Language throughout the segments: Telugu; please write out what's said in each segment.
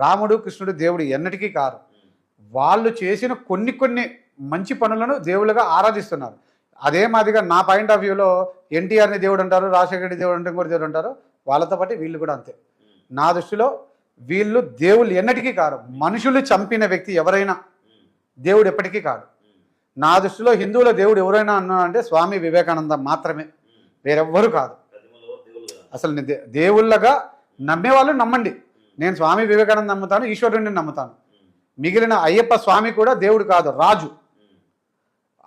రాముడు కృష్ణుడు దేవుడు ఎన్నటికీ కారు. వాళ్ళు చేసిన కొన్ని కొన్ని మంచి పనులను దేవుళ్ళుగా ఆరాధిస్తున్నారు. అదే మాదిరిగా నా పాయింట్ ఆఫ్ వ్యూలో ఎన్టీఆర్ని దేవుడు అంటారు, రాజశేఖర దేవుడు అంటే కూడా దేవుడు అంటారు. వాళ్ళతో పాటు వీళ్ళు కూడా అంతే. నా దృష్టిలో వీళ్ళు దేవుళ్ళు ఎన్నటికీ కారు. మనుషులు చంపిన వ్యక్తి ఎవరైనా దేవుడు ఎప్పటికీ కాడు. నా దృష్టిలో హిందువుల దేవుడు ఎవరైనా అన్నానంటే స్వామి వివేకానంద మాత్రమే, వేరెవ్వరు కాదు. అసలు దేవుళ్ళగా నమ్మేవాళ్ళు నమ్మండి. నేను స్వామి వివేకానంద నమ్ముతాను, ఈశ్వరుడిని నమ్ముతాను. మిగిలిన అయ్యప్ప స్వామి కూడా దేవుడు కాదు, రాజు.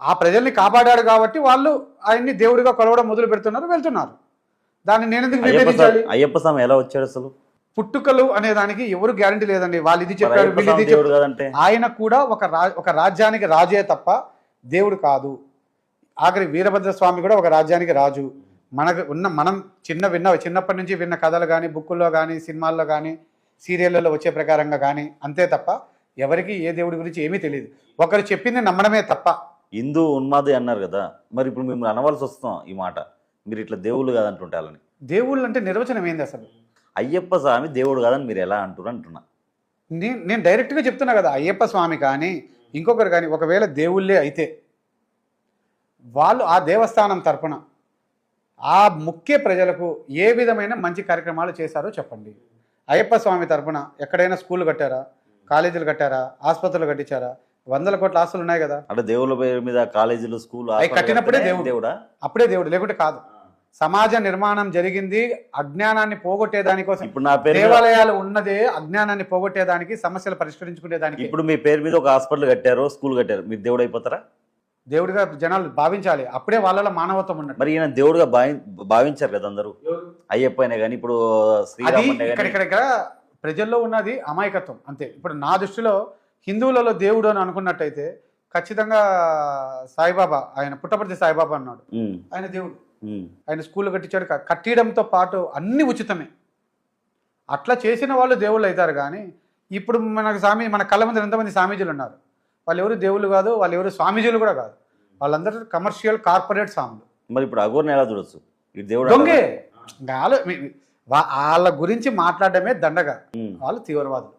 ఆ ప్రజల్ని కాపాడాడు కాబట్టి వాళ్ళు ఆయన్ని దేవుడిగా కొలవడం మొదలు పెడుతున్నారు, వెళ్తున్నారు. దాన్ని నేను ఎందుకు విభేదించాలి? అయ్యప్ప స్వామి ఎలా వచ్చాడు అసలు? పుట్టుకలు అనే దానికి ఎవరు గ్యారంటీ లేదండి. వాళ్ళు ఇది చెప్పారు, వీళ్ళు ఇది చెప్పారు. ఆయన కూడా ఒక రాజ్యానికి రాజే తప్ప దేవుడు కాదు. ఆఖరి వీరభద్ర స్వామి కూడా ఒక రాజ్యానికి రాజు. మనం చిన్నప్పటి నుంచి విన్న కథలు కానీ, బుక్కుల్లో కానీ, సినిమాల్లో కానీ, సీరియళ్ళలో వచ్చే ప్రకారంగా కానీ అంతే తప్ప ఎవరికి ఏ దేవుడి గురించి ఏమీ తెలియదు. ఒకరు చెప్పింది నమ్మడమే తప్ప. హిందూ ఉన్మాది అన్నారు కదా, మరి ఇప్పుడు మిమ్మల్ని అనవలసి వస్తాం ఈ మాట, మీరు ఇట్లా దేవుళ్ళు కాదంటుంటే వాళ్ళని. దేవుళ్ళు అంటే నిర్వచనం ఏంది అసలు? అయ్యప్ప స్వామి దేవుడు కాదని మీరు ఎలా అంటున్నా? నేను డైరెక్ట్గా చెప్తున్నా కదా, అయ్యప్ప స్వామి కానీ ఇంకొకరు కానీ ఒకవేళ దేవుళ్ళే అయితే వాళ్ళు ఆ దేవస్థానం తరపున ఆ ముఖ్య ప్రజలకు ఏ విధమైన మంచి కార్యక్రమాలు చేశారో చెప్పండి. అయ్యప్ప స్వామి తరపున ఎక్కడైనా స్కూళ్ళు కట్టారా, కాలేజీలు కట్టారా, ఆసుపత్రులు కట్టించారా? 100 కోట్ల ఆస్తులు ఉన్నాయి కదా. అంటే దేవుళ్ళ పేరు మీద కాలేజీలు, స్కూల్ కట్టినప్పుడే దేవుడా? అప్పుడే దేవుడు, లేకుంటే కాదు. సమాజ నిర్మాణం జరిగింది అజ్ఞానాన్ని పోగొట్టేదానికోసం. ఇప్పుడు నా పేరు దేవాలయాలు ఉన్నదే అజ్ఞానాన్ని పోగొట్టేదానికి, సమస్యలు పరిష్కరించుకునేదానికి. ఇప్పుడు మీ పేరు మీద ఒక హాస్పిటల్ కట్టారు, స్కూల్ కట్టారు, మీరు దేవుడు అయిపోతారా? దేవుడిగా జనాలు భావించాలి, అప్పుడే వాళ్ళలో మానవత్వం ఉన్నట్టు. మరి ఈయన దేవుడుగా భావించారు కదా అందరూ. అయ్యప్ప అయినా కానీ, ఇప్పుడు ఇక్కడ ప్రజల్లో ఉన్నది అమాయకత్వం అంతే. ఇప్పుడు నా దృష్టిలో హిందువులలో దేవుడు అని అనుకున్నట్టయితే ఖచ్చితంగా సాయిబాబా, ఆయన పుట్టపర్తి సాయిబాబా అన్నాడు, ఆయన దేవుడు. ఆయన స్కూల్ కట్టించాడు, కట్టడంతో పాటు అన్ని ఉచితమే. అట్లా చేసిన వాళ్ళు దేవుళ్ళు అవుతారు. కానీ ఇప్పుడు మన కళ్ళ ముందు ఎంతమంది స్వామీజీలు ఉన్నారు, వాళ్ళు ఎవరు దేవుళ్ళు కాదు, వాళ్ళు ఎవరు స్వామీజీలు కూడా కాదు, వాళ్ళందరూ కమర్షియల్ కార్పొరేట్ స్వాములు. మరి ఇప్పుడు అఘోర్ని ఎలా చూడొచ్చు? దేవుడు దొంగే. వాళ్ళ గురించి మాట్లాడడమే దండగా. వాళ్ళు తీవ్రవాదులు.